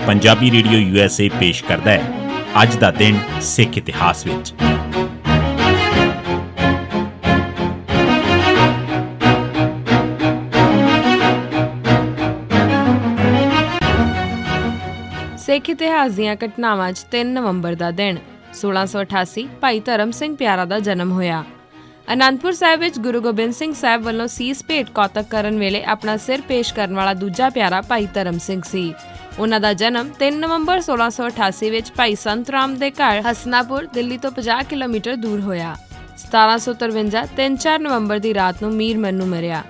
Punjabi radio USA पेश करता है अज दा दिन सिख इतिहास विच। सिख इतिहास दीआं घटनावां 'च 3 नवंबर का दिन 1688 भाई धर्म सिंह प्यारा का जन्म होया। आनंदपुर साहिब विच गुरु गोबिंद सिंह साहिब वालों सीस भेट कौतक करन वेले अपना सिर पेश करन वाला दूजा प्यारा भाई धर्म सिंह सी। उन्हां दा जन्म 3 नवंबर 1688 विच भाई संत राम दे घर हसनापुर दिल्ली तो 50 किलोमीटर दूर होया। 1753 3-4 नवंबर की रात नूं मीर मन्नू मरिया।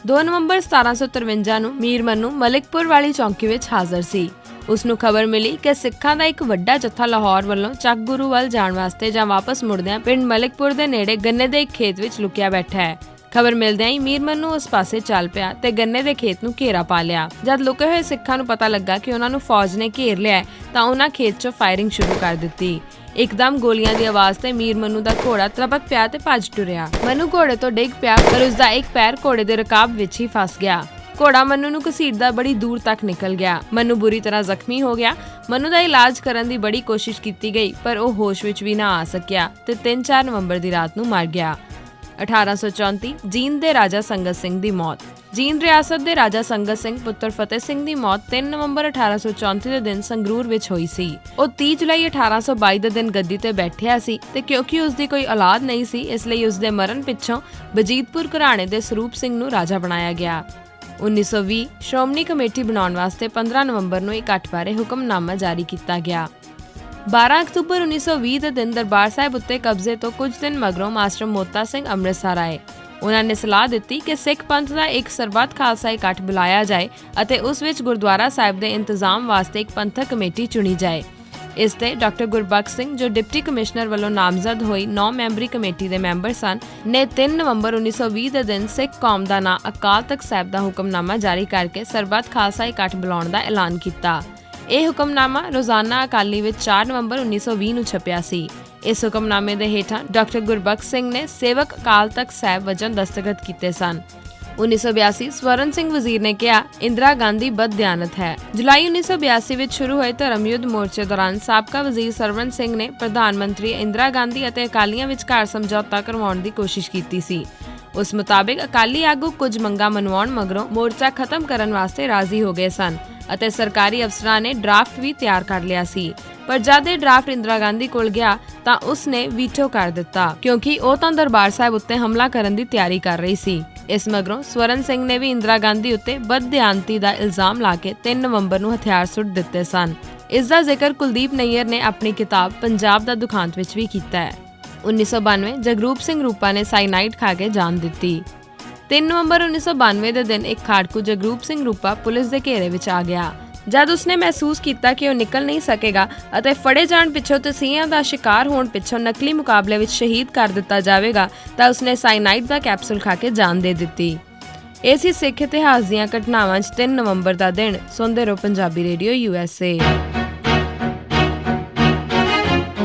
2 नवंबर 1753 नूं मीर मन्नू मलिकपुर वाली चौकी विच हाਜ਼ਰ सी। उसनूं खबर मिली कि सिखां दा एक वड्डा जत्था लाहौर वालों ਚੱਕ गुरु ਵੱਲ जाण वास्ते ਜਾਂ वापस मुड़दिआं पिंड मलिकपुर दे नेड़े गन्ने दे एक खेत विच लुकिया बैठा है। खबर मिलदिआं ही मीर मन्नू उस पासे चल पिया ते गन्ने दे खेत नूं घेरा पा लिया। जद लुके होए सिखां नूं पता लगा कि उन्हां नूं फौज ने घेर लिया तां उन्हां खेत 'चों फायरिंग शुरू कर दित्ती। एकदम गोलियां दी आवाज़ ते मीर मन्नू दा घोड़ा तलपक पिया ते भज टुरिया। मन्नू घोड़े तो डिग पिया पर उसदा एक पैर घोड़े दे रकाब विच ही फस गया। घोड़ा मन्नू नूं घसीटदा बड़ी दूर तक निकल गया। मन्नू बुरी तरह जख्मी हो गया। मन्नू दा इलाज करन दी बड़ी कोशिश की गई पर वह होश विच भी ना आ सकिया ते 3-4 नवंबर की रात नूं मर गया। 1834 जींद दे राजा संगत सिंह दी मौत। जींद रियासत दे राजा संगत सिंह पुत्र फतेह सिंह दी मौत 3 नवंबर 1834 दे दिन संगरूर विच होई सी। ਉਹ 30 ਜੁਲਾਈ 1822 ਦੇ ਦਿਨ ਗੱਦੀ ਤੇ ਬੈਠਿਆ ਸੀ ਤੇ ਕਿਉਂਕਿ ਉਸ ਦੀ ਕੋਈ ਔਲਾਦ ਨਹੀਂ ਸੀ ਇਸ ਲਈ ਉਸ ਦੇ ਮਰਨ ਪਿੱਛੋਂ ਬਜੀਤਪੁਰ ਘਰਾਣੇ ਦੇ ਸਰੂਪ ਸਿੰਘ ਨੂੰ ਰਾਜਾ ਬਣਾਇਆ ਗਿਆ। 1920 ਸ਼੍ਰੋਮਣੀ ਕਮੇਟੀ ਬਣਾਉਣ ਵਾਸਤੇ 15 ਨਵੰਬਰ ਨੂੰ ਇਕੱਠ ਬਾਰੇ ਹੁਕਮਨਾਮਾ ਜਾਰੀ ਕੀਤਾ ਗਿਆ। 12 ਅਕਤੂਬਰ 1920 ਦੇ ਦਿਨ ਦਰਬਾਰ ਸਾਹਿਬ ਉੱਤੇ ਕਬਜ਼ੇ ਤੋਂ ਕੁਝ ਦਿਨ ਮਗਰੋਂ ਮਾਸਟਰ ਮੋਤਾ ਸਿੰਘ ਅੰਮ੍ਰਿਤਸਰ ਆਏ। ਉਹਨਾਂ ਨੇ ਸਲਾਹ ਦਿੱਤੀ ਕਿ ਸਿੱਖ ਪੰਥ ਦਾ ਇੱਕ ਸਰਬੱਤ ਖਾਲਸਾ ਇਕੱਠ ਬੁਲਾਇਆ ਜਾਏ ਅਤੇ ਉਸ ਵਿੱਚ ਗੁਰਦੁਆਰਾ ਸਾਹਿਬ ਦੇ ਇੰਤਜ਼ਾਮ ਵਾਸਤੇ ਇੱਕ ਪੰਥਕ ਕਮੇਟੀ ਚੁਣੀ ਜਾਏ। ਇਸ ਤੇ ਡਾਕਟਰ ਗੁਰਬਖਸ਼ ਸਿੰਘ ਜੋ ਡਿਪਟੀ ਕਮਿਸ਼ਨਰ ਵੱਲੋਂ ਨਾਮਜ਼ਦ ਹੋਈ 9 ਮੈਂਬਰੀ ਕਮੇਟੀ ਦੇ ਮੈਂਬਰ ਸਨ ਨੇ 3 ਨਵੰਬਰ 1920 ਦੇ ਦਿਨ ਸਿੱਖ ਕੌਮ ਦਾ ਨਾਂ ਅਕਾਲ ਤਖਤ ਸਾਹਿਬ ਦਾ ਹੁਕਮਨਾਮਾ ਜਾਰੀ ਕਰਕੇ ਸਰਬੱਤ ਖਾਲਸਾ ਇਕੱਠ ਬੁਲਾਉਣ ਦਾ ਐਲਾਨ ਕੀਤਾ। ਇਹ ਹੁਕਮਨਾਮਾ ਰੋਜ਼ਾਨਾ ਅਕਾਲੀ ਵਿੱਚ 4 ਨਵੰਬਰ 1920 ਨੂੰ ਛਪਿਆ ਸੀ। ਇਸ ਹੁਕਮਨਾਮੇ ਦੇ ਹੇਠਾਂ ਡਾਕਟਰ ਗੁਰਬਖਸ਼ ਸਿੰਘ ਨੇ ਸੇਵਕ ਅਕਾਲ ਤਖਤ ਸਾਹਿਬ ਵਜੋਂ ਦਸਤਖਤ ਕੀਤੇ ਸਨ। 1982 ਸਵਰਨ ਸਿੰਘ ਵਜ਼ੀਰ ਨੇ ਕਿਹਾ ਇੰਦਰਾ ਗਾਂਧੀ ਬਦਦਿਆਨਤ ਹੈ। ਜੁਲਾਈ 1982 ਵਿੱਚ ਸ਼ੁਰੂ ਹੋਏ ਧਰਮ ਯੁੱਧ ਮੋਰਚੇ ਦੌਰਾਨ ਸਾਬਕਾ ਵਜ਼ੀਰ ਸਰਵਨ ਸਿੰਘ ਨੇ ਪ੍ਰਧਾਨ ਮੰਤਰੀ ਇੰਦਰਾ ਗਾਂਧੀ ਅਤੇ ਅਕਾਲੀਆਂ ਵਿਚਕਾਰ ਸਮਝੌਤਾ ਕਰਵਾਉਣ ਦੀ ਕੋਸ਼ਿਸ਼ ਕੀਤੀ ਸੀ। ਉਸ ਮੁਤਾਬਿਕ ਅਕਾਲੀ ਆਗੂ ਕੁਝ ਮੰਗਾਂ ਮਨਵਾਉਣ ਮਗਰੋਂ ਮੋਰਚਾ ਖਤਮ ਕਰਨ ਵਾਸਤੇ ਰਾਜ਼ੀ ਹੋ ਗਏ ਸਨ ਅਤੇ ਸਰਕਾਰੀ ਅਫਸਰਾਂ ਨੇ ਡਰਾਫਟ ਵੀ ਤਿਆਰ ਕਰ ਲਿਆ ਸੀ। ਪਰ ਜਦ ਇਹ ਡਰਾਫਟ ਇੰਦਰਾ ਗਾਂਧੀ ਕੋਲ ਗਿਆ ਤਾਂ ਉਸਨੇ ਵੀਟੋ ਕਰ ਦਿੱਤਾ ਕਿਉਂਕਿ ਉਹ ਤਾਂ ਦਰਬਾਰ ਸਾਹਿਬ ਉੱਤੇ ਹਮਲਾ ਕਰਨ ਦੀ ਤਿਆਰੀ ਕਰ ਰਹੀ ਸੀ। ਇਸ ਮਗਰੋਂ ਸਵਰਨ ਸਿੰਘ ਨੇ ਵੀ ਇੰਦਰਾ ਗਾਂਧੀ ਉੱਤੇ ਬਦਦਿਆਨਤੀ ਦਾ ਇਲਜ਼ਾਮ ਲਾ ਕੇ 3 ਨਵੰਬਰ ਨੂੰ ਹਥਿਆਰ ਸੁੱਟ ਦਿੱਤੇ ਸਨ। ਇਸ ਦਾ ਜ਼ਿਕਰ ਕੁਲਦੀਪ ਨਈਅਰ ਨੇ ਆਪਣੀ ਕਿਤਾਬ ਪੰਜਾਬ ਦਾ ਦੁਖਾਂਤ ਵਿੱਚ ਵੀ ਕੀਤਾ ਹੈ। 1992 ਜਗਰੂਪ ਸਿੰਘ ਰੂਪਾ ਨੇ ਸਾਈਨਾਈਡ ਖਾ ਕੇ ਜਾਨ ਦਿੱਤੀ। 3 ਨਵੰਬਰ 1992 ਦੇ ਦਿਨ ਇੱਕ ਖਾੜਕੂ ਜਗਰੂਪ ਸਿੰਘ ਰੂਪਾ ਪੁਲਿਸ ਦੇ ਘੇਰੇ ਵਿੱਚ ਆ ਗਿਆ। ਜਦ ਉਸਨੇ ਮਹਿਸੂਸ ਕੀਤਾ ਕਿ ਉਹ ਨਿਕਲ ਨਹੀਂ ਸਕੇਗਾ ਅਤੇ ਫੜੇ ਜਾਣ ਪਿੱਛੋਂ ਤਸੀਹਿਆਂ ਦਾ ਸ਼ਿਕਾਰ ਹੋਣ ਪਿੱਛੋਂ ਨਕਲੀ ਮੁਕਾਬਲੇ ਵਿੱਚ ਸ਼ਹੀਦ ਕਰ ਦਿੱਤਾ ਜਾਵੇਗਾ ਤਾਂ ਉਸਨੇ ਸਾਈਨਾਈਡ ਦਾ ਕੈਪਸੂਲ ਖਾ ਕੇ ਜਾਨ ਦੇ ਦਿੱਤੀ। ਇਹ ਸੀ ਸਿੱਖ ਇਤਿਹਾਸ ਦੀਆਂ ਘਟਨਾਵਾਂ 'ਚ 3 ਨਵੰਬਰ ਦਾ ਦਿਨ। ਸੁਣਦੇ ਰਹੋ ਪੰਜਾਬੀ ਰੇਡੀਓ USA।